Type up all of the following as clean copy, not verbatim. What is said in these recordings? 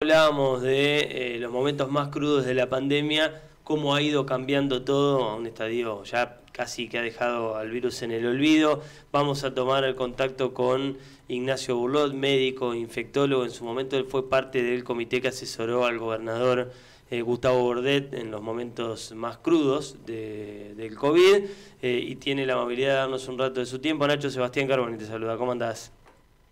Hablábamos de los momentos más crudos de la pandemia, cómo ha ido cambiando todo a un estadio ya casi que ha dejado al virus en el olvido. Vamos a tomar el contacto con Ignacio Burlot, médico, infectólogo. En su momento él fue parte del comité que asesoró al gobernador Gustavo Bordet en los momentos más crudos del COVID, y tiene la amabilidad de darnos un rato de su tiempo. Nacho, Sebastián Carboni te saluda, ¿cómo andás?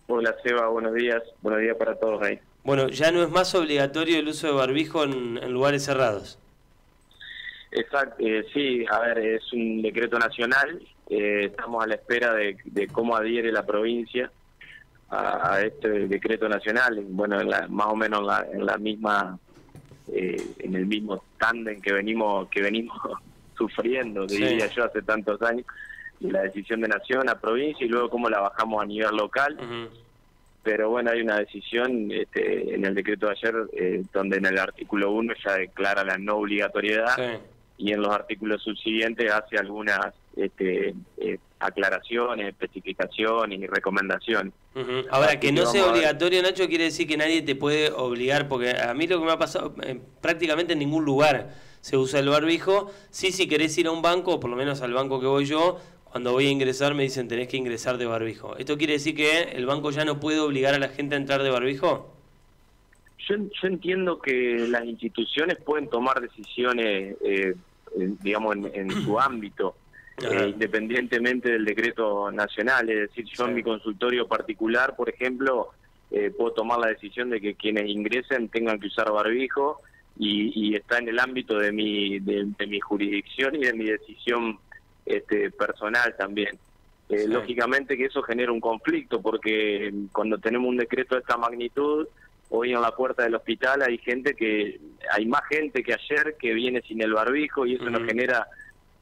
Hola Seba, buenos días para todos ahí. Bueno, ya no es más obligatorio el uso de barbijo en lugares cerrados. Exacto, sí, a ver, es un decreto nacional, estamos a la espera de cómo adhiere la provincia a este decreto nacional, bueno, más o menos en la misma, en el mismo tándem que venimos sufriendo, Sí. diría yo, hace tantos años, de la decisión de nación a provincia y luego cómo la bajamos a nivel local. Pero bueno, hay una decisión en el decreto de ayer, donde en el artículo 1 ya declara la no obligatoriedad. Sí. Y en los artículos subsiguientes hace algunas aclaraciones, especificaciones y recomendaciones. Ahora, que no sea obligatorio, Nacho, quiere decir que nadie te puede obligar, porque a mí lo que me ha pasado, prácticamente en ningún lugar se usa el barbijo. Sí, si querés ir a un banco, o por lo menos al banco que voy yo, cuando voy a ingresar me dicen tenés que ingresar de barbijo. ¿Esto quiere decir que el banco ya no puede obligar a la gente a entrar de barbijo? Yo entiendo que las instituciones pueden tomar decisiones, digamos, en su ámbito, independientemente del decreto nacional. Es decir, yo en mi consultorio particular, por ejemplo, puedo tomar la decisión de que quienes ingresen tengan que usar barbijo y está en el ámbito de mi jurisdicción y de mi decisión personal también. Lógicamente que eso genera un conflicto, porque cuando tenemos un decreto de esta magnitud, hoy en la puerta del hospital hay más gente que ayer que viene sin el barbijo, y eso nos genera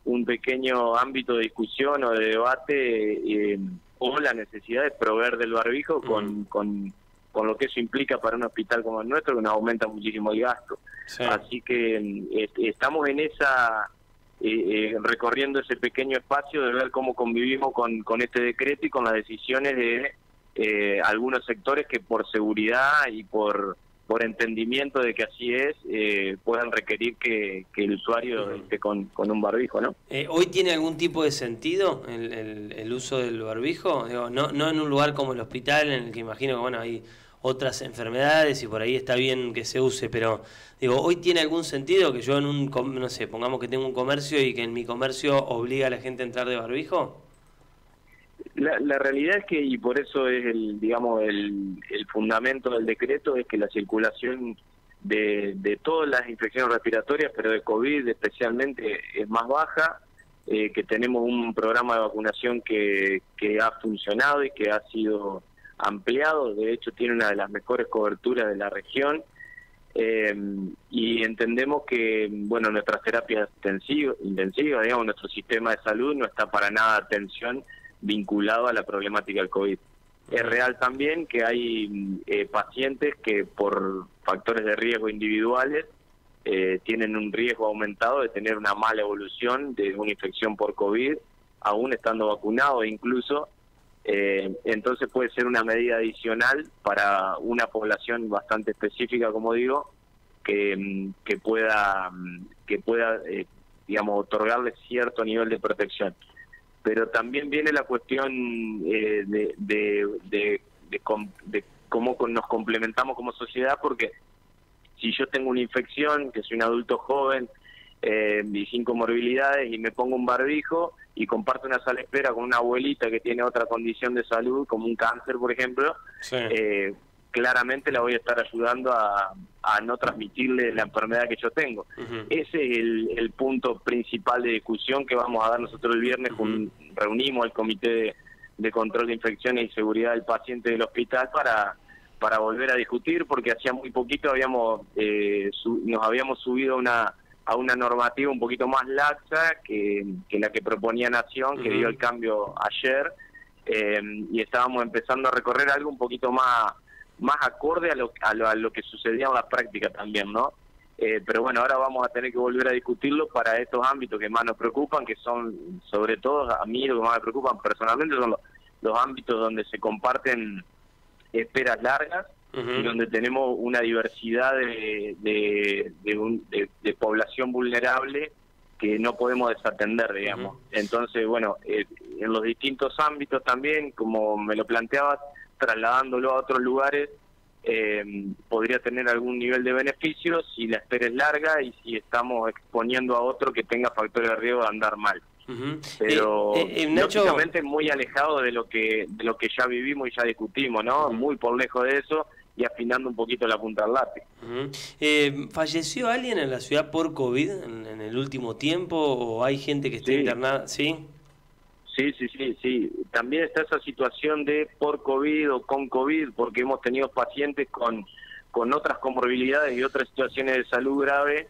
un pequeño ámbito de discusión o de debate, o la necesidad de proveer del barbijo con lo que eso implica para un hospital como el nuestro, que nos aumenta muchísimo el gasto. Así que estamos en esa... recorriendo ese pequeño espacio de ver cómo convivimos con este decreto y con las decisiones de algunos sectores que por seguridad y por entendimiento de que así es, puedan requerir que el usuario esté con un barbijo, ¿no? ¿Hoy tiene algún tipo de sentido el uso del barbijo? Digo, no en un lugar como el hospital, en el que imagino que bueno hay otras enfermedades y por ahí está bien que se use, pero digo, ¿hoy tiene algún sentido que yo en no sé, pongamos que tengo un comercio y que en mi comercio obliga a la gente a entrar de barbijo? La realidad es que, y por eso es el fundamento del decreto, es que la circulación de todas las infecciones respiratorias, pero de COVID especialmente, es más baja, que tenemos un programa de vacunación que ha funcionado y que ha sido ampliado. De hecho tiene una de las mejores coberturas de la región, y entendemos que bueno, nuestras terapias intensivas, digamos, nuestro sistema de salud no está para nada atención vinculado a la problemática del COVID. Es real también que hay pacientes que por factores de riesgo individuales tienen un riesgo aumentado de tener una mala evolución de una infección por COVID, aún estando vacunados incluso. Entonces puede ser una medida adicional para una población bastante específica, como digo, que pueda digamos, otorgarle cierto nivel de protección. Pero también viene la cuestión de cómo nos complementamos como sociedad, porque si yo tengo una infección, que soy un adulto joven y sin comorbilidades, y me pongo un barbijo y comparto una sala de espera con una abuelita que tiene otra condición de salud, como un cáncer, por ejemplo, claramente la voy a estar ayudando a no transmitirle la enfermedad que yo tengo. Ese es el punto principal de discusión que vamos a dar nosotros el viernes. Reunimos al Comité de Control de Infecciones y Seguridad del Paciente del hospital para volver a discutir, porque hacía muy poquito nos habíamos subido a una normativa un poquito más laxa que la que proponía Nación, que dio el cambio ayer, y estábamos empezando a recorrer algo un poquito más acorde a lo que sucedía en la práctica también, ¿no? Pero bueno, ahora vamos a tener que volver a discutirlo para estos ámbitos que más nos preocupan, que son, sobre todo, a mí lo que más me preocupan personalmente son los ámbitos donde se comparten esperas largas, y donde tenemos una diversidad de población vulnerable que no podemos desatender, digamos. Entonces, bueno, en los distintos ámbitos también, como me lo planteabas, trasladándolo a otros lugares, podría tener algún nivel de beneficio si la espera es larga y si estamos exponiendo a otro que tenga factores de riesgo de andar mal. Pero Nacho, lógicamente muy alejado de lo que ya vivimos y ya discutimos, ¿no? Muy por lejos de eso y afinando un poquito la punta del lápiz. ¿Falleció alguien en la ciudad por COVID en el último tiempo o hay gente que está internada? ¿Sí? Sí. También está esa situación de por COVID o con COVID, porque hemos tenido pacientes con otras comorbilidades y otras situaciones de salud grave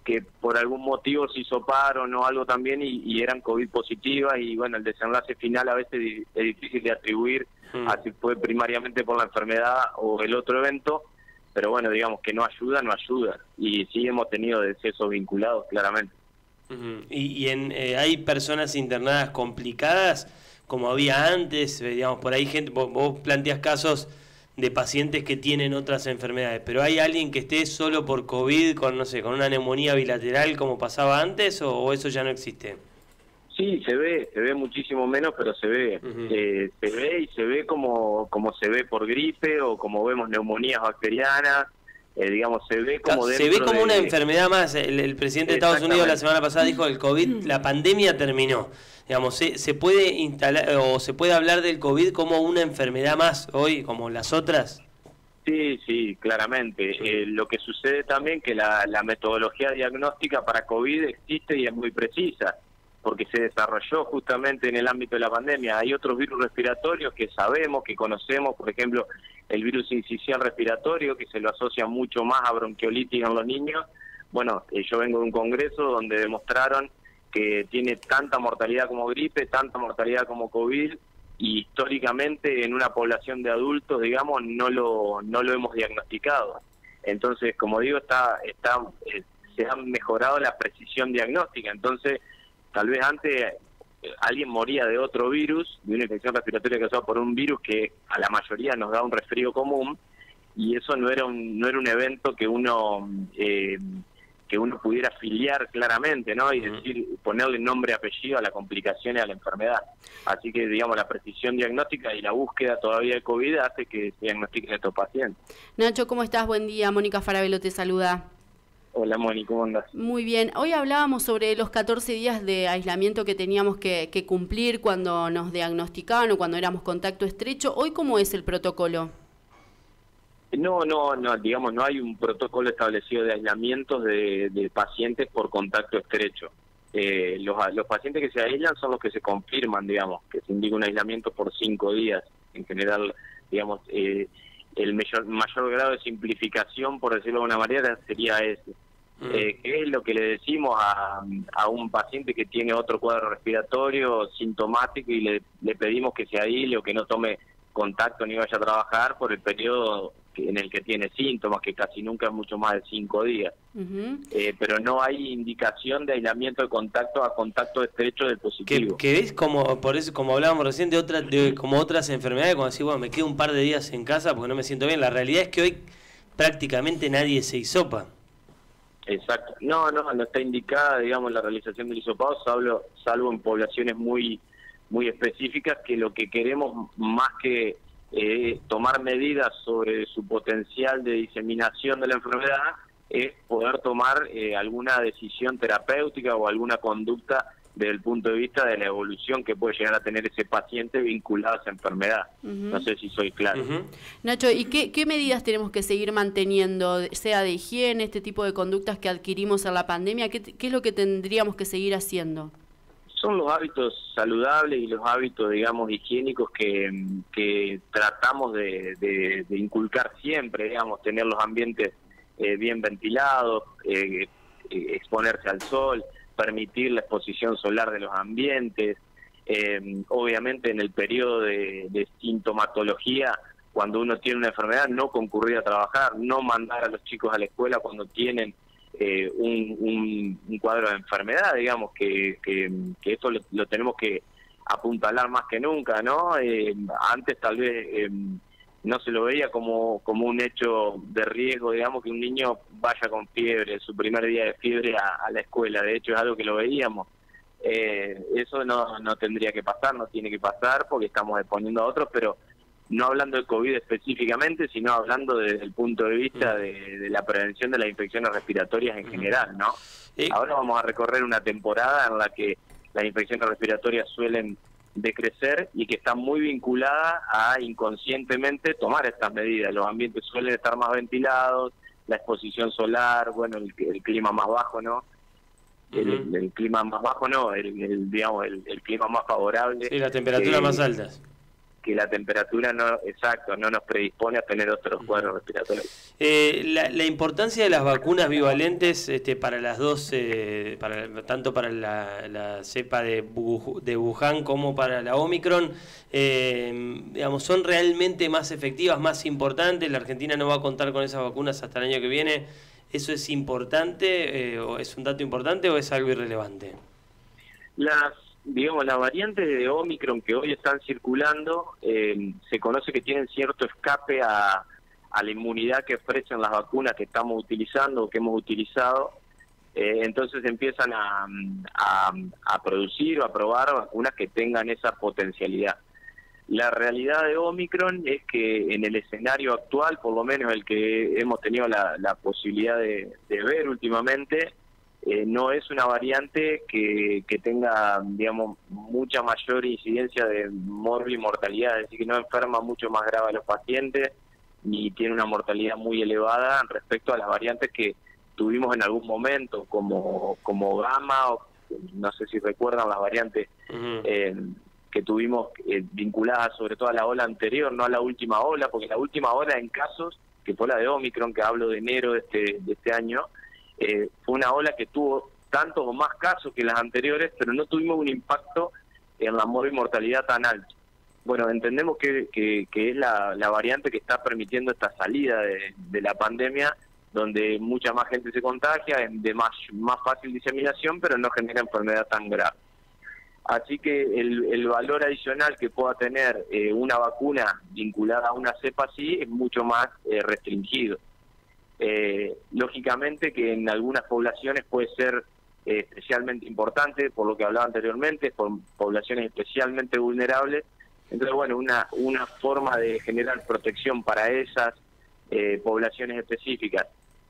que por algún motivo se hisoparon o algo también y eran COVID positivas, y bueno, el desenlace final a veces es difícil de atribuir a si fue primariamente por la enfermedad o el otro evento, pero bueno, digamos que no ayuda, y sí hemos tenido decesos vinculados claramente. ¿Hay personas internadas complicadas como había antes? Digamos, por ahí gente, vos planteás casos de pacientes que tienen otras enfermedades, pero ¿hay alguien que esté solo por COVID con, no sé, con una neumonía bilateral como pasaba antes o eso ya no existe? Sí, se ve muchísimo menos, pero se ve. Se ve como se ve por gripe o como vemos neumonías bacterianas. Digamos, se ve como una enfermedad más. El presidente de Estados Unidos la semana pasada dijo que el COVID, la pandemia terminó. Digamos, se puede instalar o se puede hablar del COVID como una enfermedad más hoy, como las otras. Sí, claramente. Lo que sucede también que la metodología diagnóstica para COVID existe y es muy precisa, porque se desarrolló justamente en el ámbito de la pandemia. Hay otros virus respiratorios que sabemos, que conocemos, por ejemplo, el virus incisional respiratorio, que se lo asocia mucho más a bronquiolitis en los niños. Bueno, yo vengo de un congreso donde demostraron que tiene tanta mortalidad como gripe, tanta mortalidad como COVID, y históricamente en una población de adultos, digamos, no lo hemos diagnosticado. Entonces, como digo, se ha mejorado la precisión diagnóstica. Entonces, tal vez antes alguien moría de otro virus, de una infección respiratoria causada por un virus que a la mayoría nos da un resfrío común, y eso no era un evento que uno pudiera afiliar claramente, ¿no? Y decir, ponerle nombre y apellido a la complicación y a la enfermedad. Así que, digamos, la precisión diagnóstica y la búsqueda todavía de COVID hace que se diagnostiquen estos pacientes. Nacho, ¿cómo estás? Buen día. Mónica Farabelo te saluda. Hola, Moni, ¿cómo andas? Muy bien. Hoy hablábamos sobre los 14 días de aislamiento que teníamos que cumplir cuando nos diagnosticaban o cuando éramos contacto estrecho. ¿Hoy cómo es el protocolo? No, digamos, no hay un protocolo establecido de aislamientos de pacientes por contacto estrecho. Los pacientes que se aíslan son los que se confirman, digamos, que se indica un aislamiento por 5 días. En general, digamos, el mayor grado de simplificación, por decirlo de una manera, sería ese. ¿Qué es lo que le decimos a un paciente que tiene otro cuadro respiratorio sintomático y le pedimos que se aísle o que no tome contacto ni vaya a trabajar por el periodo en el que tiene síntomas, que casi nunca es mucho más de 5 días? Pero no hay indicación de aislamiento de contacto a contacto estrecho del positivo. Que es como, por eso, como hablábamos recién, como otras enfermedades, como decir, bueno, me quedo un par de días en casa porque no me siento bien. La realidad es que hoy prácticamente nadie se hisopa. Exacto. No está indicada, digamos, la realización del hisopado, salvo en poblaciones muy específicas, que lo que queremos más que tomar medidas sobre su potencial de diseminación de la enfermedad es poder tomar alguna decisión terapéutica o alguna conducta desde el punto de vista de la evolución que puede llegar a tener ese paciente vinculado a esa enfermedad. No sé si soy claro. Nacho, ¿y qué medidas tenemos que seguir manteniendo, sea de higiene, este tipo de conductas que adquirimos en la pandemia? ¿Qué es lo que tendríamos que seguir haciendo? Son los hábitos saludables y los hábitos, digamos, higiénicos que tratamos de inculcar siempre, digamos, tener los ambientes bien ventilados, exponerse al sol, permitir la exposición solar de los ambientes, obviamente en el periodo de sintomatología, cuando uno tiene una enfermedad, no concurrir a trabajar, no mandar a los chicos a la escuela cuando tienen un cuadro de enfermedad, digamos, que esto lo tenemos que apuntalar más que nunca, ¿no? Antes tal vez no se lo veía como un hecho de riesgo, digamos, que un niño vaya con fiebre, su primer día de fiebre a la escuela. De hecho, es algo que lo veíamos. Eso no tendría que pasar, no tiene que pasar, porque estamos exponiendo a otros, pero no hablando de COVID específicamente, sino hablando desde el punto de vista de la prevención de las infecciones respiratorias en general, ¿no? Ahora vamos a recorrer una temporada en la que las infecciones respiratorias suelen decrecer y que está muy vinculada a inconscientemente tomar estas medidas. Los ambientes suelen estar más ventilados, la exposición solar, bueno, el clima más bajo, ¿no? El clima más bajo, no, digamos, el clima más favorable. Sí, la temperatura más altas. Que la temperatura no nos predispone a tener otros cuadros respiratorios. La importancia de las vacunas bivalentes para las dos, tanto para la cepa de Wuhan como para la Omicron, digamos, ¿son realmente más efectivas, más importantes? La Argentina no va a contar con esas vacunas hasta el año que viene. ¿Eso es importante, o es un dato importante, o es algo irrelevante? Las variantes de Omicron que hoy están circulando, se conoce que tienen cierto escape a la inmunidad que ofrecen las vacunas que estamos utilizando o que hemos utilizado. Entonces empiezan a producir o a probar vacunas que tengan esa potencialidad. La realidad de Omicron es que en el escenario actual, por lo menos el que hemos tenido la posibilidad de ver últimamente, no es una variante que tenga, digamos, mucha mayor incidencia de mortalidad, es decir, que no enferma mucho más grave a los pacientes, ni tiene una mortalidad muy elevada respecto a las variantes que tuvimos en algún momento, como Gamma, o no sé si recuerdan las variantes que tuvimos vinculadas sobre todo a la ola anterior, no a la última ola, porque la última ola en casos, que fue la de Omicron, que hablo de enero de este año, fue una ola que tuvo tantos o más casos que las anteriores, pero no tuvimos un impacto en la mortalidad tan alto. Bueno, entendemos que es la variante que está permitiendo esta salida de la pandemia, donde mucha más gente se contagia, de más fácil diseminación, pero no genera enfermedad tan grave. Así que el valor adicional que pueda tener una vacuna vinculada a una cepa así es mucho más restringido. Lógicamente que en algunas poblaciones puede ser especialmente importante, por lo que hablaba anteriormente, por poblaciones especialmente vulnerables. Entonces, bueno, una forma de generar protección para esas poblaciones específicas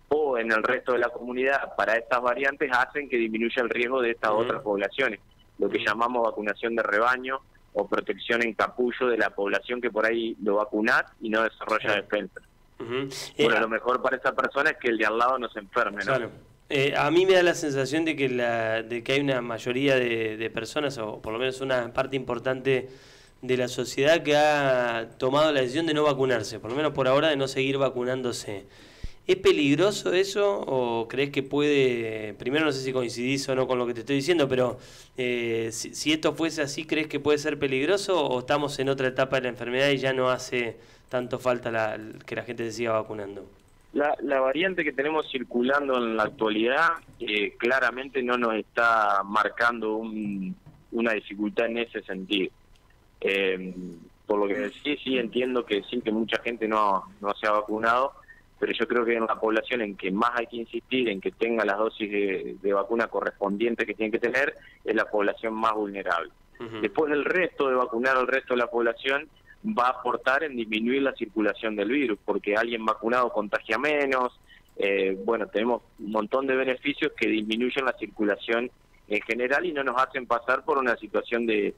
o en el resto de la comunidad para estas variantes hacen que disminuya el riesgo de estas otras poblaciones, lo que llamamos vacunación de rebaño o protección en capullo de la población que por ahí lo vacuna y no desarrolla defensa. Bueno, lo mejor para esa persona es que el de al lado no se enferme, ¿no? Claro. A mí me da la sensación de que hay una mayoría de personas, o por lo menos una parte importante de la sociedad, que ha tomado la decisión de no vacunarse, por lo menos por ahora, de no seguir vacunándose. ¿Es peligroso eso o crees que puede, primero no sé si coincidís o no con lo que te estoy diciendo, pero si esto fuese así, ¿crees que puede ser peligroso o estamos en otra etapa de la enfermedad y ya no hace tanto falta que la gente se siga vacunando? La variante que tenemos circulando en la actualidad claramente no nos está marcando una dificultad en ese sentido. Por lo que sí entiendo que sí, que mucha gente no se ha vacunado, pero yo creo que en la población en que más hay que insistir en que tenga las dosis de vacuna correspondientes que tiene que tener, es la población más vulnerable. Después el resto de vacunar al resto de la población va a aportar en disminuir la circulación del virus, porque alguien vacunado contagia menos, bueno, tenemos un montón de beneficios que disminuyen la circulación en general y no nos hacen pasar por una situación de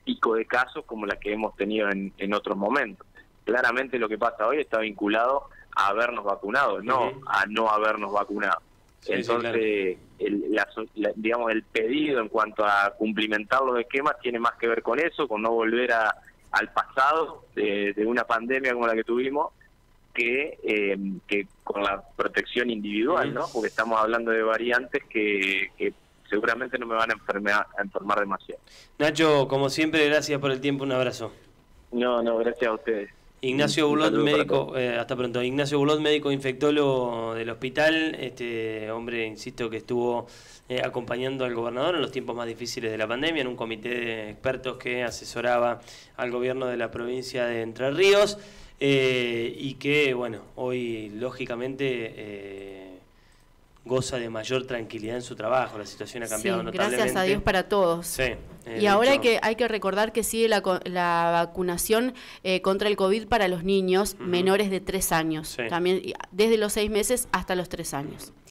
pico de casos como la que hemos tenido en otros momentos. Claramente lo que pasa hoy está vinculado a habernos vacunado, no a no habernos vacunado. Sí, entonces, sí, claro. Digamos, el pedido en cuanto a cumplimentar los esquemas tiene más que ver con eso, con no volver al pasado de una pandemia como la que tuvimos, que con la protección individual, ¿no? Porque estamos hablando de variantes que seguramente no me van a enfermar demasiado. Nacho, como siempre, gracias por el tiempo, un abrazo. No, gracias a ustedes. Ignacio Bulot, médico, hasta pronto. Ignacio Bulot, médico infectólogo del hospital, hombre, insisto, que estuvo acompañando al gobernador en los tiempos más difíciles de la pandemia, en un comité de expertos que asesoraba al gobierno de la provincia de Entre Ríos. y que, bueno, hoy lógicamente goza de mayor tranquilidad en su trabajo. La situación ha cambiado notablemente. Gracias a Dios para todos. Sí, y ahora hay que recordar que sigue la vacunación contra el COVID para los niños menores de 3 años. También desde los 6 meses hasta los 3 años.